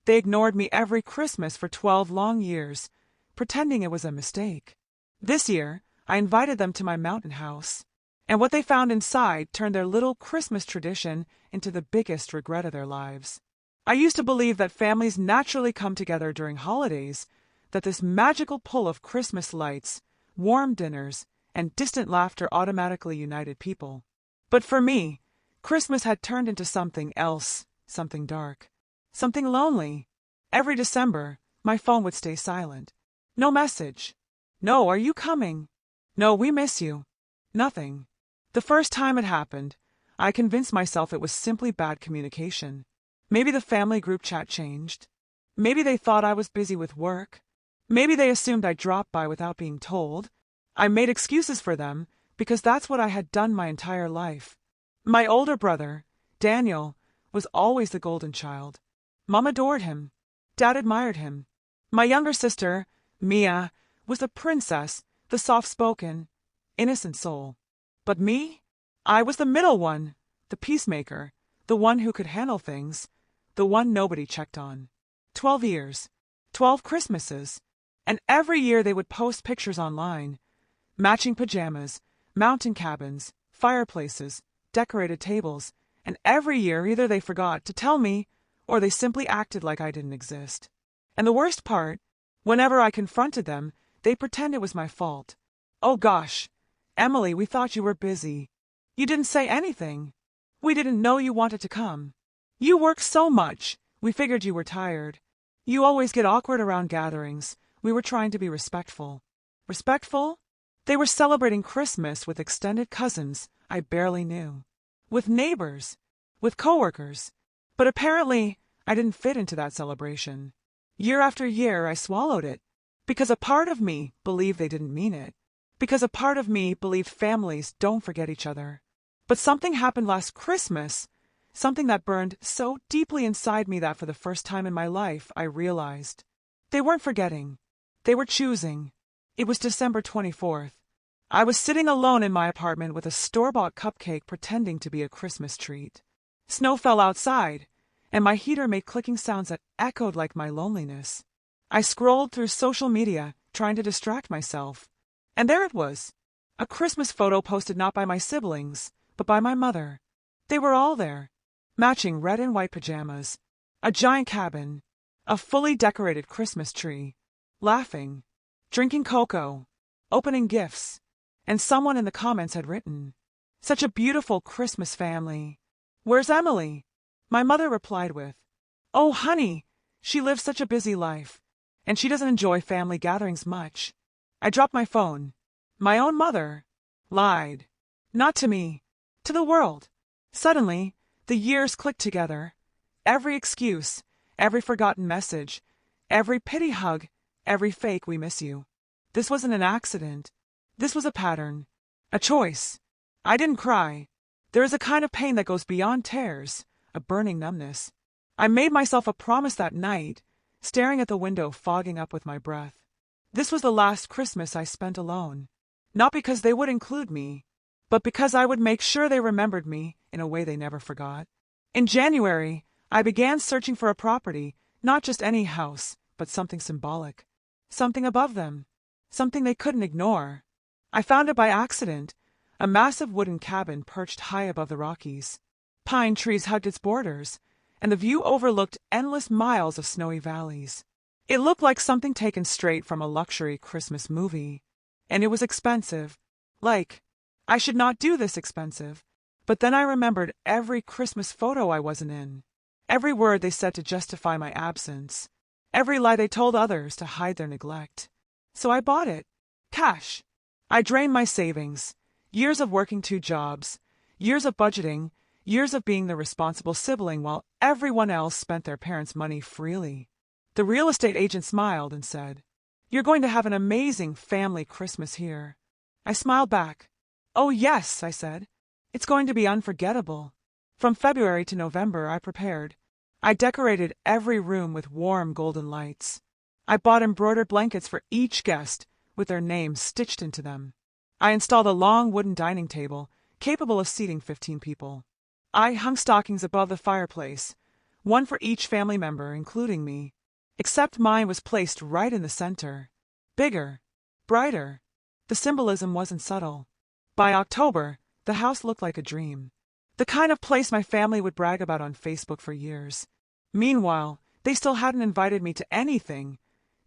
They ignored me every Christmas for 12 long years, pretending it was a mistake. This year, I invited them to my mountain house, and what they found inside turned their little Christmas tradition into the biggest regret of their lives. I used to believe that families naturally come together during holidays, that this magical pull of Christmas lights, warm dinners, and distant laughter automatically united people. But for me, Christmas had turned into something else, something dark, something lonely. Every December, my phone would stay silent. No message. No, are you coming? No, we miss you. Nothing. The first time it happened, I convinced myself it was simply bad communication. Maybe the family group chat changed. Maybe they thought I was busy with work. Maybe they assumed I dropped by without being told. I made excuses for them because that's what I had done my entire life. My older brother, Daniel, was always the golden child. Mom adored him. Dad admired him. My younger sister, Mia, was the princess, the soft-spoken, innocent soul. But me? I was the middle one, the peacemaker, the one who could handle things, the one nobody checked on. 12 years, 12 Christmases, and every year they would post pictures online. Matching pajamas, mountain cabins, fireplaces, decorated tables, and every year either they forgot to tell me or they simply acted like I didn't exist. And the worst part, whenever I confronted them, they pretend it was my fault. Oh gosh, Emily, we thought you were busy. You didn't say anything. We didn't know you wanted to come. You work so much, we figured you were tired. You always get awkward around gatherings. We were trying to be respectful. Respectful? They were celebrating Christmas with extended cousins I barely knew, with neighbors, with coworkers. But apparently, I didn't fit into that celebration. Year after year, I swallowed it, because a part of me believed they didn't mean it, because a part of me believed families don't forget each other. But something happened last Christmas, something that burned so deeply inside me that for the first time in my life, I realized. They weren't forgetting. They were choosing. It was December 24th. I was sitting alone in my apartment with a store-bought cupcake pretending to be a Christmas treat. Snow fell outside, and my heater made clicking sounds that echoed like my loneliness. I scrolled through social media, trying to distract myself. And there it was, a Christmas photo posted not by my siblings, but by my mother. They were all there, matching red and white pajamas, a giant cabin, a fully decorated Christmas tree, laughing, drinking cocoa, opening gifts, and someone in the comments had written, "Such a beautiful Christmas family. Where's Emily?" My mother replied with, "Oh, honey, she lives such a busy life, and she doesn't enjoy family gatherings much." I dropped my phone. My own mother lied. Not to me, to the world. Suddenly, the years clicked together. Every excuse, every forgotten message, every pity hug, every fake "we miss you." This wasn't an accident. This was a pattern, a choice. I didn't cry. There is a kind of pain that goes beyond tears, a burning numbness. I made myself a promise that night, staring at the window, fogging up with my breath. This was the last Christmas I spent alone. Not because they would include me, but because I would make sure they remembered me in a way they never forgot. In January, I began searching for a property, not just any house, but something symbolic. Something above them. Something they couldn't ignore. I found it by accident, a massive wooden cabin perched high above the Rockies. Pine trees hugged its borders, and the view overlooked endless miles of snowy valleys. It looked like something taken straight from a luxury Christmas movie. And it was expensive. Like, I should not do this expensive. But then I remembered every Christmas photo I wasn't in. Every word they said to justify my absence. Every lie they told others to hide their neglect. So I bought it. Cash. I drained my savings. Years of working 2 jobs. Years of budgeting. Years of being the responsible sibling while everyone else spent their parents' money freely. The real estate agent smiled and said, "You're going to have an amazing family Christmas here." I smiled back. "Oh yes," I said. "It's going to be unforgettable." From February to November, I prepared. I decorated every room with warm golden lights. I bought embroidered blankets for each guest with their names stitched into them. I installed a long wooden dining table capable of seating 15 people. I hung stockings above the fireplace, one for each family member, including me. Except mine was placed right in the center. Bigger, brighter. The symbolism wasn't subtle. By October, the house looked like a dream. The kind of place my family would brag about on Facebook for years. Meanwhile, they still hadn't invited me to anything.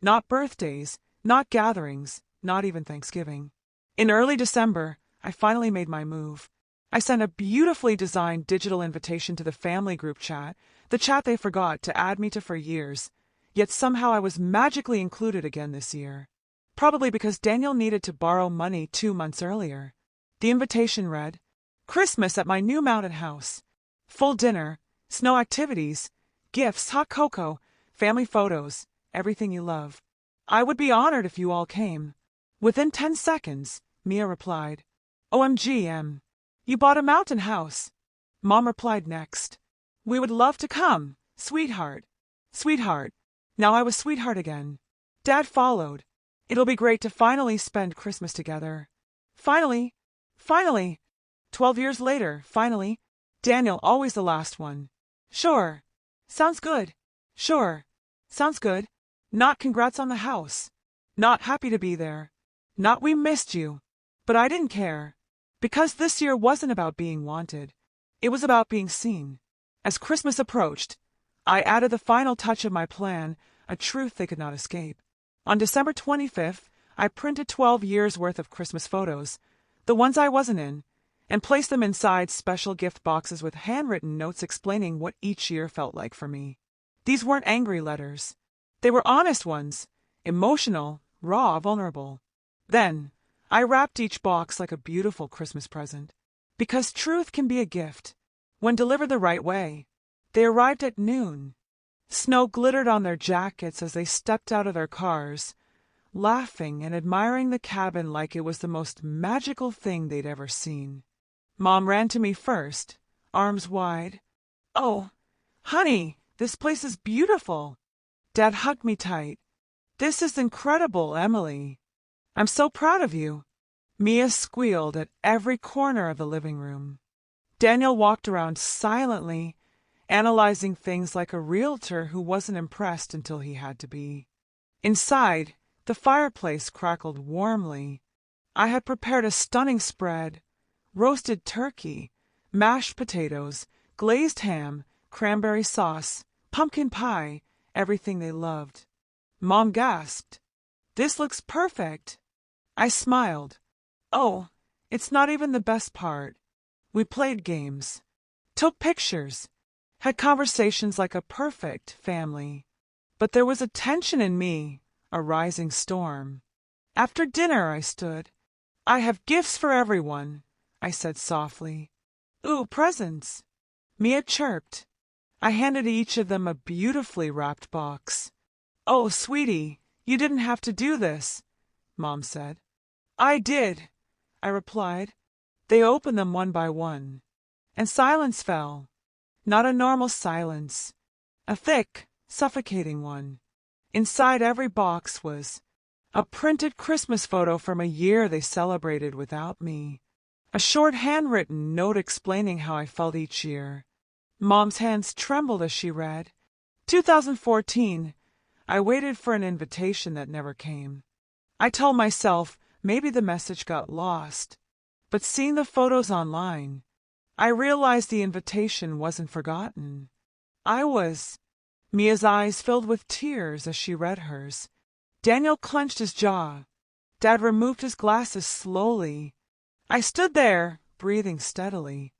Not birthdays, not gatherings, not even Thanksgiving. In early December, I finally made my move. I sent a beautifully designed digital invitation to the family group chat, the chat they forgot to add me to for years. Yet somehow I was magically included again this year. Probably because Daniel needed to borrow money 2 months earlier. The invitation read, Christmas at my new mountain house. Full dinner, snow activities, gifts, hot cocoa, family photos, everything you love. I would be honored if you all came. Within 10 seconds, Mia replied, OMG, Em. You bought a mountain house. Mom replied next. We would love to come, sweetheart. Sweetheart. Now I was sweetheart again. Dad followed. It'll be great to finally spend Christmas together. Finally. 12 years later, finally. Daniel, always the last one. Sure. Sounds good. Sure. Sounds good. Not congrats on the house. Not happy to be there. Not we missed you. But I didn't care. Because this year wasn't about being wanted. It was about being seen. As Christmas approached, I added the final touch of my plan, a truth they could not escape. On December 25th, I printed 12 years' worth of Christmas photos, the ones I wasn't in, and placed them inside special gift boxes with handwritten notes explaining what each year felt like for me. These weren't angry letters. They were honest ones, emotional, raw, vulnerable. Then, I wrapped each box like a beautiful Christmas present. Because truth can be a gift, when delivered the right way. They arrived at noon. Snow glittered on their jackets as they stepped out of their cars, laughing and admiring the cabin like it was the most magical thing they'd ever seen. Mom ran to me first, arms wide. Oh, honey, this place is beautiful. Dad hugged me tight. This is incredible, Emily. I'm so proud of you. Mia squealed at every corner of the living room. Daniel walked around silently, analyzing things like a realtor who wasn't impressed until he had to be. Inside, the fireplace crackled warmly. I had prepared a stunning spread: roasted turkey, mashed potatoes, glazed ham, cranberry sauce, pumpkin pie, everything they loved. Mom gasped. This looks perfect. I smiled. Oh, it's not even the best part. We played games, took pictures, had conversations like a perfect family. But there was a tension in me, a rising storm. After dinner, I stood. I have gifts for everyone, I said softly. Ooh, presents. Mia chirped. I handed each of them a beautifully wrapped box. Oh, sweetie, you didn't have to do this, Mom said. I did, I replied. They opened them one by one, and silence fell. Not a normal silence, a thick, suffocating one. Inside every box was a printed Christmas photo from a year they celebrated without me. A short handwritten note explaining how I felt each year. Mom's hands trembled as she read. 2014. I waited for an invitation that never came. I told myself maybe the message got lost. But seeing the photos online, I realized the invitation wasn't forgotten. I was. Mia's eyes filled with tears as she read hers. Daniel clenched his jaw. Dad removed his glasses slowly. I stood there, breathing steadily.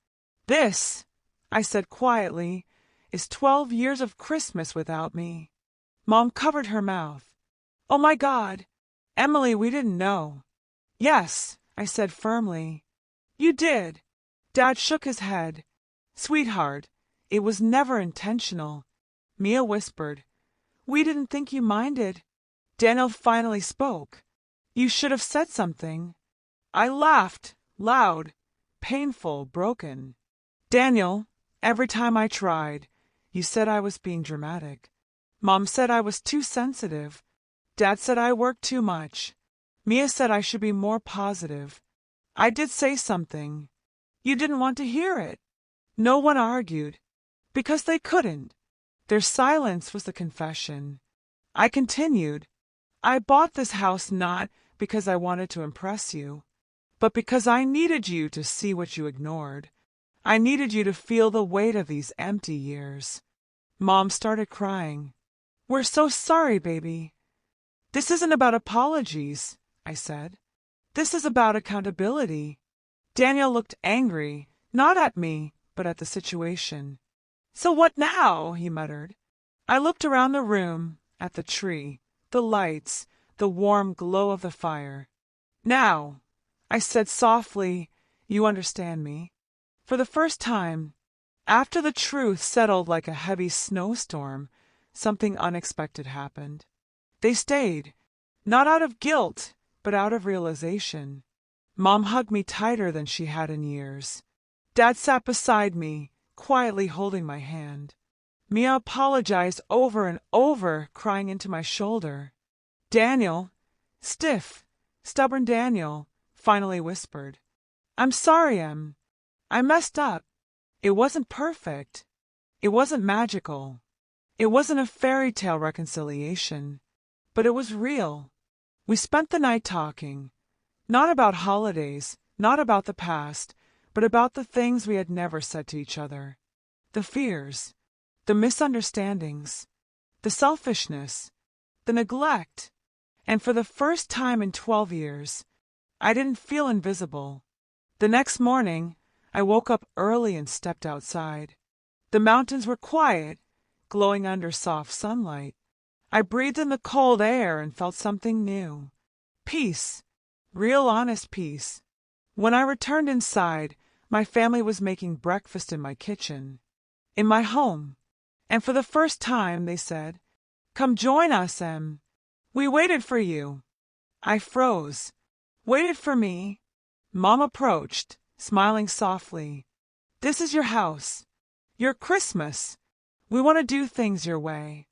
This, I said quietly, is 12 years of Christmas without me. Mom covered her mouth. Oh my God, Emily, we didn't know. Yes, I said firmly. You did. Dad shook his head. Sweetheart, it was never intentional. Mia whispered. We didn't think you minded. Daniel finally spoke. You should have said something. I laughed, loud, painful, broken. Daniel, every time I tried, you said I was being dramatic. Mom said I was too sensitive. Dad said I worked too much. Mia said I should be more positive. I did say something. You didn't want to hear it. No one argued. Because they couldn't. Their silence was the confession. I continued, I bought this house not because I wanted to impress you, but because I needed you to see what you ignored. I needed you to feel the weight of these empty years. Mom started crying. We're so sorry, baby. This isn't about apologies, I said. This is about accountability. Daniel looked angry, not at me, but at the situation. So what now? He muttered. I looked around the room, at the tree, the lights, the warm glow of the fire. Now, I said softly, you understand me. For the first time, after the truth settled like a heavy snowstorm, something unexpected happened. They stayed, not out of guilt, but out of realization. Mom hugged me tighter than she had in years. Dad sat beside me, quietly holding my hand. Mia apologized over and over, crying into my shoulder. Daniel, stiff, stubborn Daniel, finally whispered, I'm sorry, Em. I messed up. It wasn't perfect. It wasn't magical. It wasn't a fairy tale reconciliation, but it was real. We spent the night talking, not about holidays, not about the past, but about the things we had never said to each other. The fears, the misunderstandings, the selfishness, the neglect. And for the first time in 12 years, I didn't feel invisible. The next morning, I woke up early and stepped outside. The mountains were quiet, glowing under soft sunlight. I breathed in the cold air and felt something new. Peace, real honest peace. When I returned inside, my family was making breakfast in my kitchen, in my home. And for the first time, they said, Come join us, Em. We waited for you. I froze. Waited for me? Mom approached, smiling softly. This is your house. Your Christmas. We want to do things your way.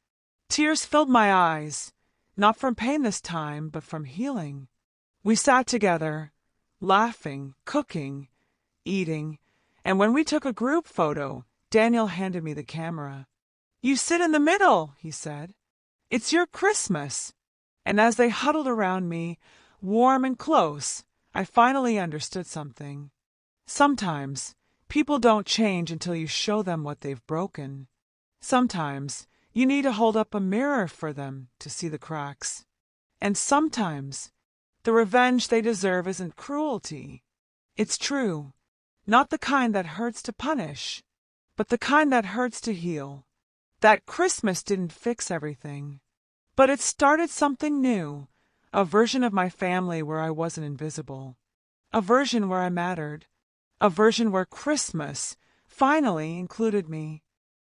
Tears filled my eyes, not from pain this time, but from healing. We sat together, laughing, cooking, eating, and when we took a group photo, Daniel handed me the camera. You sit in the middle, he said. It's your Christmas. And as they huddled around me, warm and close, I finally understood something. Sometimes people don't change until you show them what they've broken. Sometimes you need to hold up a mirror for them to see the cracks. And sometimes the revenge they deserve isn't cruelty. It's true, not the kind that hurts to punish, but the kind that hurts to heal. That Christmas didn't fix everything, but it started something new, a version of my family where I wasn't invisible, a version where I mattered, a version where Christmas finally included me.